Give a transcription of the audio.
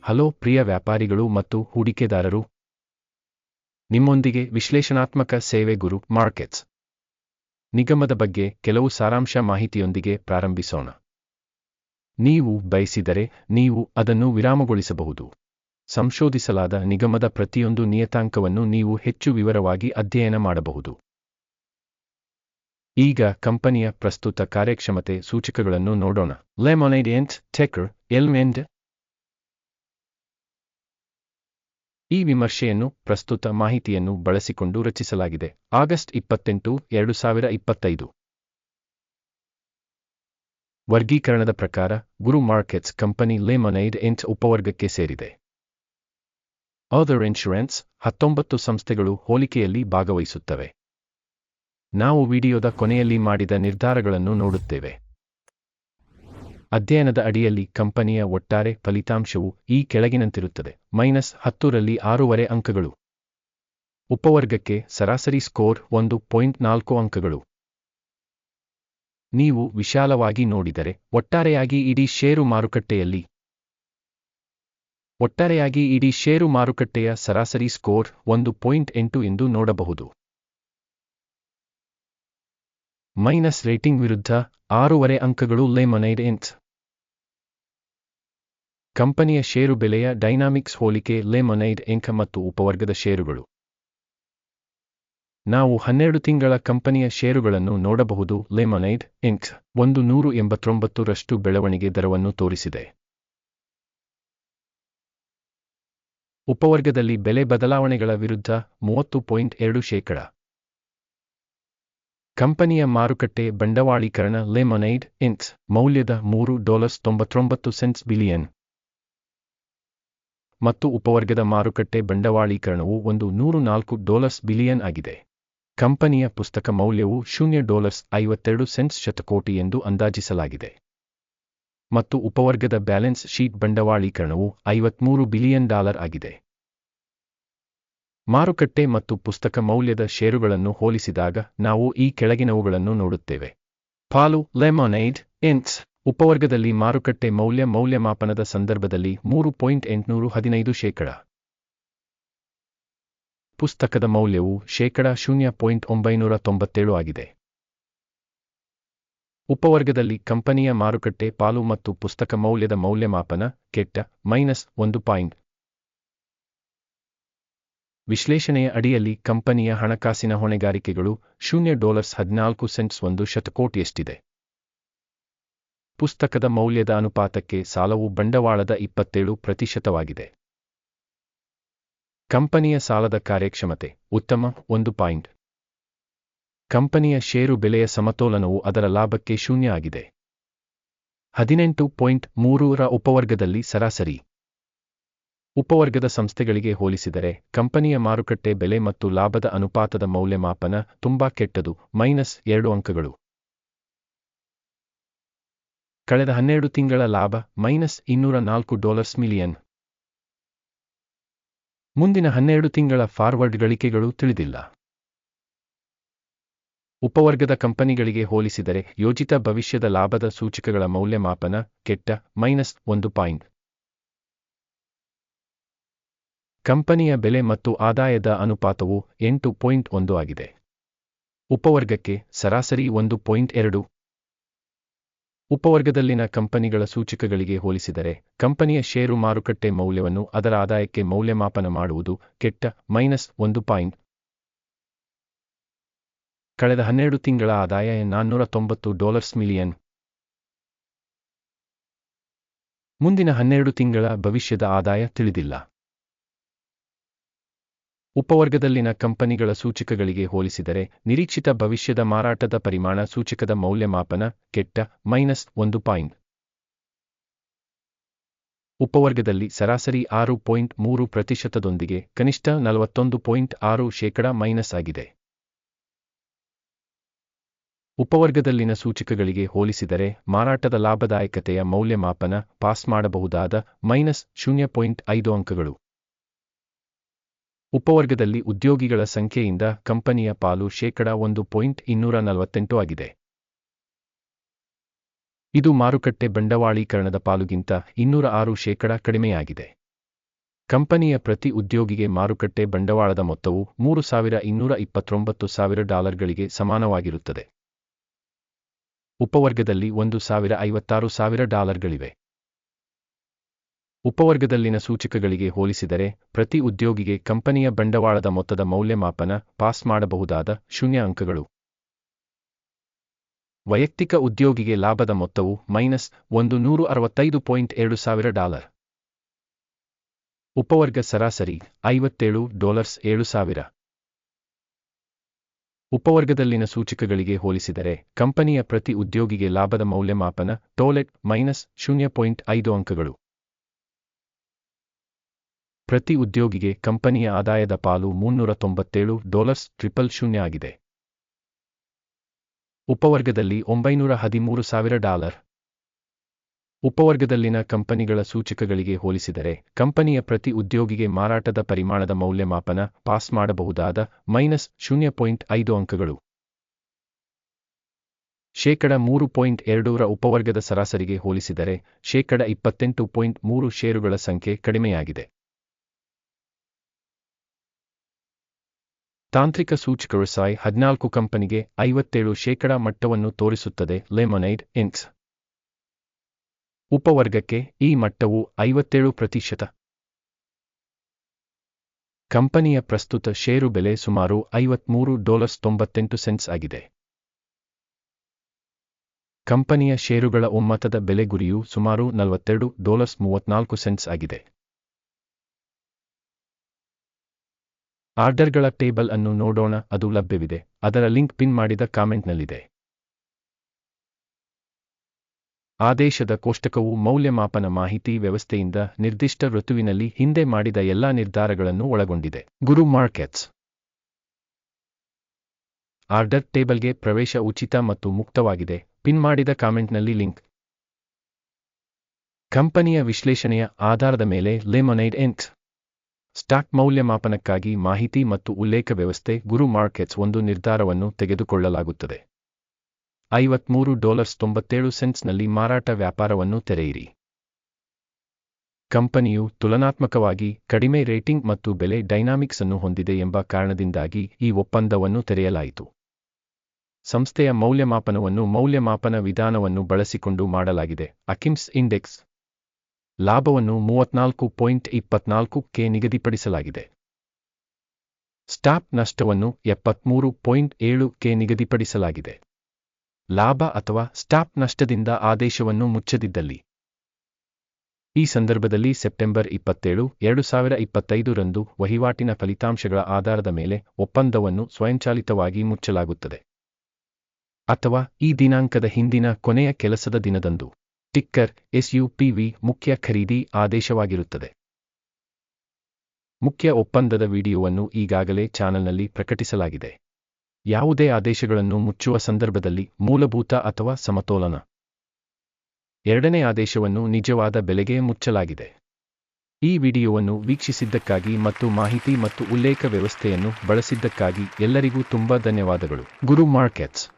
Hello ಪ್ರಿಯ ವ್ಯಾಪಾರಿಗಳು ಮತ್ತು ಹೂಡಿಕೆದಾರರು. ನಿಮ್ಮೊಂದಿಗೆ ವಿಶ್ಲೇಷಣಾತ್ಮಕ ಸೇವೆ ಗುರು ಮಾರ್ಕೆಟ್ಸ್ ನಿಗಮದ ಬಗ್ಗೆ ಕೆಲವು ಸಾರಾಂಶ ಮಾಹಿತಿಯೊಂದಿಗೆ ಪ್ರಾರಂಭಿಸೋಣ. ನೀವು ಬಯಸಿದರೆ ನೀವು ಅದನ್ನು ವಿರಾಮಗೊಳಿಸಬಹುದು. ಸಂಶೋಧಿಸಲಾದ ನಿಗಮದ ಪ್ರತಿಯೊಂದು ನಿಯತಾಂಕವನ್ನು ನೀವು ಹೆಚ್ಚು ವಿವರವಾಗಿ ಅಧ್ಯಯನ ಮಾಡಬಹುದು. ಈಗ ಕಂಪನಿಯ ಪ್ರಸ್ತುತ ಕಾರ್ಯಕ್ಷಮತೆ ಸೂಚಕಗಳನ್ನು ನೋಡೋಣ. ಲೆಮೊನೇಡ್ ಇಂಕ್ ಟೆಕರ್ ಎಲ್ಮೆಂಡ್. ಈ ವಿಮರ್ಶೆಯನ್ನು ಪ್ರಸ್ತುತ ಮಾಹಿತಿಯನ್ನು ಬಳಸಿಕೊಂಡು ರಚಿಸಲಾಗಿದೆ. ಆಗಸ್ಟ್ 28, 2025. ವರ್ಗೀಕರಣದ ಪ್ರಕಾರ ಗುರು ಮಾರ್ಕೆಟ್ಸ್ ಕಂಪನಿ ಲೆಮೊನೇಡ್ ಇಂಕ್ ಉಪವರ್ಗಕ್ಕೆ ಸೇರಿದೆ. ಅದರ್ ಇನ್ಶೂರೆನ್ಸ್ 19 ಸಂಸ್ಥೆಗಳು ಹೋಲಿಕೆಯಲ್ಲಿ ಭಾಗವಹಿಸುತ್ತವೆ. ನಾವು ವಿಡಿಯೋದ ಕೊನೆಯಲ್ಲಿ ಮಾಡಿದ ನಿರ್ಧಾರಗಳನ್ನು ನೋಡುತ್ತೇವೆ. ಅಧ್ಯಯನದ ಅಡಿಯಲ್ಲಿ ಕಂಪನಿಯ ಒಟ್ಟಾರೆ ಫಲಿತಾಂಶವು ಈ ಕೆಳಗಿನಂತಿರುತ್ತದೆ. -10 ರಲ್ಲಿ 6.5 ಅಂಕಗಳು. ಉಪವರ್ಗಕ್ಕೆ ಸರಾಸರಿ ಸ್ಕೋರ್ 1.4 ಅಂಕಗಳು. ನೀವು ವಿಶಾಲವಾಗಿ ನೋಡಿದರೆ ಒಟ್ಟಾರೆಯಾಗಿ ಇಡೀ ಷೇರು ಮಾರುಕಟ್ಟೆಯ ಸರಾಸರಿ ಸ್ಕೋರ್ 1.8 ಎಂದು ನೋಡಬಹುದು. ಮೈನಸ್ ರೇಟಿಂಗ್ ವಿರುದ್ಧ 6.5 ಅಂಕಗಳು. ಲೆಮೊನೇಡ್ ಇಂಕ್ ಕಂಪನಿಯ ಷೇರು ಬೆಲೆಯ ಡೈನಾಮಿಕ್ಸ್ ಹೋಲಿಕೆ ಲೆಮೊನೇಡ್ ಇಂಕ್ ಮತ್ತು ಉಪವರ್ಗದ ಷೇರುಗಳು. ನಾವು 12 ತಿಂಗಳ ಕಂಪನಿಯ ಷೇರುಗಳನ್ನು ನೋಡಬಹುದು. ಲೆಮೊನೇಡ್ ಇಂಕ್ 189% ಬೆಳವಣಿಗೆ ದರವನ್ನು ತೋರಿಸಿದೆ. ಉಪವರ್ಗದಲ್ಲಿ ಬೆಲೆ ಬದಲಾವಣೆಗಳ ವಿರುದ್ಧ 30.2%. ಕಂಪನಿಯ ಮಾರುಕಟ್ಟೆ ಬಂಡವಾಳೀಕರಣ ಲೆಮೊನೇಡ್ ಇಂಕ್ ಮೌಲ್ಯದ $3.99 ಬಿಲಿಯನ್ ಮತ್ತು ಉಪವರ್ಗದ ಮಾರುಕಟ್ಟೆ ಬಂಡವಾಳೀಕರಣವು $104 ಬಿಲಿಯನ್ ಆಗಿದೆ. ಕಂಪನಿಯ ಪುಸ್ತಕ ಮೌಲ್ಯವು $0.52 ಶತಕೋಟಿ ಎಂದು ಅಂದಾಜಿಸಲಾಗಿದೆ ಮತ್ತು ಉಪವರ್ಗದ ಬ್ಯಾಲೆನ್ಸ್ ಶೀಟ್ ಬಂಡವಾಳೀಕರಣವು $53 ಬಿಲಿಯನ್ ಆಗಿದೆ. ಮಾರುಕಟ್ಟೆ ಮತ್ತು ಪುಸ್ತಕ ಮೌಲ್ಯದ ಷೇರುಗಳನ್ನು ಹೋಲಿಸಿದಾಗ ನಾವು ಈ ಕೆಳಗಿನವುಗಳನ್ನು ನೋಡುತ್ತೇವೆ. ಪಾಲು ಲೆಮೊನೇಡ್ ಇಂಕ್ ಉಪವರ್ಗದಲ್ಲಿ ಮಾರುಕಟ್ಟೆ ಮೌಲ್ಯಮಾಪನದ ಸಂದರ್ಭದಲ್ಲಿ 3.815%. ಪುಸ್ತಕದ ಮೌಲ್ಯವು $0.997 ಆಗಿದೆ. ಉಪವರ್ಗದಲ್ಲಿ ಕಂಪನಿಯ ಮಾರುಕಟ್ಟೆ ಪಾಲು ಮತ್ತು ಪುಸ್ತಕ ಮೌಲ್ಯದ ಮೌಲ್ಯಮಾಪನ ಕೆಟ್ಟ -1. ವಿಶ್ಲೇಷಣೆಯ ಅಡಿಯಲ್ಲಿ ಕಂಪನಿಯ ಹಣಕಾಸಿನ ಹೊಣೆಗಾರಿಕೆಗಳು $0.14 ಶತಕೋಟಿಯಷ್ಟಿದೆ. ಪುಸ್ತಕದ ಮೌಲ್ಯದ ಅನುಪಾತಕ್ಕೆ ಸಾಲವು ಬಂಡವಾಳದ 27%. ಕಂಪನಿಯ ಸಾಲದ ಕಾರ್ಯಕ್ಷಮತೆ ಉತ್ತಮ 1. ಕಂಪನಿಯ ಷೇರು ಬೆಲೆಯ ಸಮತೋಲನವು ಅದರ ಲಾಭಕ್ಕೆ 0 ಆಗಿದೆ. 18.3 ರ ಉಪವರ್ಗದಲ್ಲಿ ಸರಾಸರಿ. ಉಪವರ್ಗದ ಸಂಸ್ಥೆಗಳಿಗೆ ಹೋಲಿಸಿದರೆ ಕಂಪನಿಯ ಮಾರುಕಟ್ಟೆ ಬೆಲೆ ಮತ್ತು ಲಾಭದ ಅನುಪಾತದ ಮೌಲ್ಯಮಾಪನ ತುಂಬಾ ಕೆಟ್ಟದು. -2 ಅಂಕಗಳು. ಕಳೆದ 12 ತಿಂಗಳ ಲಾಭ $204 ಮಿಲಿಯನ್. ಮುಂದಿನ 12 ತಿಂಗಳ ಫಾರ್ವರ್ಡ್ ಗಳಿಕೆಗಳು ತಿಳಿದಿಲ್ಲ. ಉಪವರ್ಗದ ಕಂಪನಿಗಳಿಗೆ ಹೋಲಿಸಿದರೆ ಯೋಜಿತ ಭವಿಷ್ಯದ ಲಾಭದ ಸೂಚಕಗಳ ಮೌಲ್ಯಮಾಪನ ಕೆಟ್ಟ -1. ಕಂಪನಿಯ ಬೆಲೆ ಮತ್ತು ಆದಾಯದ ಅನುಪಾತವು 8.1 ಆಗಿದೆ. ಉಪವರ್ಗಕ್ಕೆ ಸರಾಸರಿ 1.2. ಉಪವರ್ಗದಲ್ಲಿನ ಕಂಪನಿಗಳ ಸೂಚಕಗಳಿಗೆ ಹೋಲಿಸಿದರೆ ಕಂಪನಿಯ ಷೇರು ಮಾರುಕಟ್ಟೆ ಮೌಲ್ಯವನ್ನು ಅದರ ಆದಾಯಕ್ಕೆ ಮೌಲ್ಯಮಾಪನ ಮಾಡುವುದು ಕೆಟ್ಟ -1. ಕಳೆದ 12 ತಿಂಗಳ ಆದಾಯ $490 ಮಿಲಿಯನ್. ಮುಂದಿನ 12 ತಿಂಗಳ ಭವಿಷ್ಯದ ಆದಾಯ ತಿಳಿದಿಲ್ಲ. ಉಪವರ್ಗದಲ್ಲಿನ ಕಂಪನಿಗಳ ಸೂಚಕಗಳಿಗೆ ಹೋಲಿಸಿದರೆ ನಿರೀಕ್ಷಿತ ಭವಿಷ್ಯದ ಮಾರಾಟದ ಪರಿಮಾಣ ಸೂಚಕದ ಮೌಲ್ಯಮಾಪನ ಕೆಟ್ಟ -1. ಉಪವರ್ಗದಲ್ಲಿ ಸರಾಸರಿ 6.3%ದೊಂದಿಗೆ ಕನಿಷ್ಠ 41.6% ಮೈನಸ್ ಆಗಿದೆ. ಉಪವರ್ಗದಲ್ಲಿನ ಸೂಚಕಗಳಿಗೆ ಹೋಲಿಸಿದರೆ ಮಾರಾಟದ ಲಾಭದಾಯಕತೆಯ ಮೌಲ್ಯಮಾಪನ ಪಾಸ್ ಮಾಡಬಹುದಾದ -0.5 ಅಂಕಗಳು. ಉಪವರ್ಗದಲ್ಲಿ ಉದ್ಯೋಗಿಗಳ ಸಂಖ್ಯೆಯಿಂದ ಕಂಪನಿಯ ಪಾಲು $1.248 ಆಗಿದೆ. ಇದು ಮಾರುಕಟ್ಟೆ ಬಂಡವಾಳೀಕರಣದ ಪಾಲುಗಿಂತ 206% ಕಡಿಮೆಯಾಗಿದೆ. ಕಂಪನಿಯ ಪ್ರತಿ ಉದ್ಯೋಗಿಗೆ ಮಾರುಕಟ್ಟೆ ಬಂಡವಾಳದ ಮೊತ್ತವು $3,229,000ಗಳಿಗೆ ಸಮಾನವಾಗಿರುತ್ತದೆ. ಉಪವರ್ಗದಲ್ಲಿ $1,56,000ಗಳಿವೆ. ಉಪವರ್ಗದಲ್ಲಿನ ಸೂಚಕಗಳಿಗೆ ಹೋಲಿಸಿದರೆ ಪ್ರತಿ ಉದ್ಯೋಗಿಗೆ ಕಂಪನಿಯ ಬಂಡವಾಳದ ಮೊತ್ತದ ಮೌಲ್ಯಮಾಪನ ಪಾಸ್ ಮಾಡಬಹುದಾದ 0 ಅಂಕಗಳು. ವೈಯಕ್ತಿಕ ಉದ್ಯೋಗಿಗೆ ಲಾಭದ ಮೊತ್ತವು $165,200. ಉಪವರ್ಗ ಸರಾಸರಿ $57,7,000. ಉಪವರ್ಗದಲ್ಲಿನ ಸೂಚಕಗಳಿಗೆ ಹೋಲಿಸಿದರೆ ಕಂಪನಿಯ ಪ್ರತಿ ಉದ್ಯೋಗಿಗೆ ಲಾಭದ ಮೌಲ್ಯಮಾಪನ ಟೋಲೆಟ್ -0.5 ಅಂಕಗಳು. ಪ್ರತಿ ಉದ್ಯೋಗಿಗೆ ಕಂಪನಿಯ ಆದಾಯದ ಪಾಲು $397,000 ಆಗಿದೆ. ಉಪವರ್ಗದಲ್ಲಿ $913,000. ಉಪವರ್ಗದಲ್ಲಿನ ಕಂಪನಿಗಳ ಸೂಚಕಗಳಿಗೆ ಹೋಲಿಸಿದರೆ ಕಂಪನಿಯ ಪ್ರತಿ ಉದ್ಯೋಗಿಗೆ ಮಾರಾಟದ ಪರಿಮಾಣದ ಮೌಲ್ಯಮಾಪನ ಪಾಸ್ ಮಾಡಬಹುದಾದ -0.5 ಅಂಕಗಳು. (3.2ರ ಉಪವರ್ಗದ ಸರಾಸರಿಗೆ ಹೋಲಿಸಿದರೆ 28.3 ಷೇರುಗಳ ಸಂಖ್ಯೆ ಕಡಿಮೆಯಾಗಿದೆ. ತಾಂತ್ರಿಕ ಸೂಚಕಗಳು ಸಾಯ್ 14 ಕಂಪನಿಗೆ 57% ಮಟ್ಟವನ್ನು ತೋರಿಸುತ್ತದೆ. ಲೆಮೊನೈಡ್ ಇಂಕ್. ಉಪವರ್ಗಕ್ಕೆ ಈ ಮಟ್ಟವು 57%. ಕಂಪನಿಯ ಪ್ರಸ್ತುತ ಷೇರು ಬೆಲೆ ಸುಮಾರು $53.98 ಆಗಿದೆ. ಕಂಪನಿಯ ಷೇರುಗಳ ಒಮ್ಮತದ ಬೆಲೆ ಗುರಿಯು ಸುಮಾರು $42.34 ಆಗಿದೆ. ಆರ್ಡರ್ಗಳ ಟೇಬಲ್ ಅನ್ನು ನೋಡೋಣ, ಅದು ಲಭ್ಯವಿದೆ. ಅದರ ಲಿಂಕ್ ಪಿನ್ ಮಾಡಿದ ಕಾಮೆಂಟ್ನಲ್ಲಿದೆ. ಆದೇಶದ ಕೋಷ್ಟಕವು ಮೌಲ್ಯಮಾಪನ ಮಾಹಿತಿ ವ್ಯವಸ್ಥೆಯಿಂದ ನಿರ್ದಿಷ್ಟ ಋತುವಿನಲ್ಲಿ ಹಿಂದೆ ಮಾಡಿದ ಎಲ್ಲಾ ನಿರ್ಧಾರಗಳನ್ನು ಒಳಗೊಂಡಿದೆ. ಗುರು ಮಾರ್ಕೆಟ್ಸ್ ಆರ್ಡರ್ ಟೇಬಲ್ಗೆ ಪ್ರವೇಶ ಉಚಿತ ಮತ್ತು ಮುಕ್ತವಾಗಿದೆ. ಪಿನ್ ಮಾಡಿದ ಕಾಮೆಂಟ್ನಲ್ಲಿ ಲಿಂಕ್. ಕಂಪನಿಯ ವಿಶ್ಲೇಷಣೆಯ ಆಧಾರದ ಮೇಲೆ ಲೆಮೊನೈಡ್ ಇಂಕ್. ಸ್ಟಾಕ್ ಮೌಲ್ಯಮಾಪನಕ್ಕಾಗಿ ಮಾಹಿತಿ ಮತ್ತು ಉಲ್ಲೇಖ ವ್ಯವಸ್ಥೆ. ಗುರು ಮಾರ್ಕೆಟ್ಸ್ ಒಂದು ನಿರ್ಧಾರವನ್ನು ತೆಗೆದುಕೊಳ್ಳಲಾಗುತ್ತದೆ. $53.97ನಲ್ಲಿ ಮಾರಾಟ ವ್ಯಾಪಾರವನ್ನು ತೆರೆಯಿರಿ. ಕಂಪನಿಯು ತುಲನಾತ್ಮಕವಾಗಿ ಕಡಿಮೆ ರೇಟಿಂಗ್ ಮತ್ತು ಬೆಲೆ ಡೈನಾಮಿಕ್ಸ್ ಅನ್ನು ಹೊಂದಿದೆ ಎಂಬ ಕಾರಣದಿಂದಾಗಿ ಈ ಒಪ್ಪಂದವನ್ನು ತೆರೆಯಲಾಯಿತು. ಸಂಸ್ಥೆಯ ಮೌಲ್ಯಮಾಪನವನ್ನು ಮೌಲ್ಯಮಾಪನ ವಿಧಾನವನ್ನು ಬಳಸಿಕೊಂಡು ಮಾಡಲಾಗಿದೆ. ಅಕಿಮ್ಸ್ ಇಂಡೆಕ್ಸ್ ಲಾಭವನ್ನು 34.24ಕ್ಕೆ ನಿಗದಿಪಡಿಸಲಾಗಿದೆ. ಸ್ಟಾಪ್ ನಷ್ಟವನ್ನು 73.7ಕ್ಕೆ ನಿಗದಿಪಡಿಸಲಾಗಿದೆ. ಲಾಭ ಅಥವಾ ಸ್ಟಾಪ್ ನಷ್ಟದಿಂದ ಆದೇಶವನ್ನು ಮುಚ್ಚದಿದ್ದಲ್ಲಿ. ಈ ಸಂದರ್ಭದಲ್ಲಿ ಸೆಪ್ಟೆಂಬರ್ 27, 2025 ರಂದು ವಹಿವಾಟಿನ ಫಲಿತಾಂಶಗಳ ಆಧಾರದ ಮೇಲೆ ಒಪ್ಪಂದವನ್ನು ಸ್ವಯಂಚಾಲಿತವಾಗಿ ಮುಚ್ಚಲಾಗುತ್ತದೆ. ಅಥವಾ ಈ ದಿನಾಂಕದ ಹಿಂದಿನ ಕೊನೆಯ ಕೆಲಸದ ದಿನದಂದು. ಟಿಕ್ಕರ್ SUPV ಮುಖ್ಯ ಖರೀದಿ ಆದೇಶವಾಗಿರುತ್ತದೆ. ಮುಖ್ಯ ಒಪ್ಪಂದದ ವಿಡಿಯೋವನ್ನು ಈಗಾಗಲೇ ಚಾನಲ್ನಲ್ಲಿ ಪ್ರಕಟಿಸಲಾಗಿದೆ. ಯಾವುದೇ ಆದೇಶಗಳನ್ನು ಮುಚ್ಚುವ ಸಂದರ್ಭದಲ್ಲಿ ಮೂಲಭೂತ ಅಥವಾ ಸಮತೋಲನ. ಎರಡನೇ ಆದೇಶವನ್ನು ನಿಜವಾದ ಬೆಲೆಗೆ ಮುಚ್ಚಲಾಗಿದೆ. ಈ ವಿಡಿಯೋವನ್ನು ವೀಕ್ಷಿಸಿದ್ದಕ್ಕಾಗಿ ಮತ್ತು ಮಾಹಿತಿ ಮತ್ತು ಉಲ್ಲೇಖ ವ್ಯವಸ್ಥೆಯನ್ನು ಬಳಸಿದ್ದಕ್ಕಾಗಿ ಎಲ್ಲರಿಗೂ ತುಂಬಾ ಧನ್ಯವಾದಗಳು. ಗುರು ಮಾರ್ಕೆಟ್ಸ್.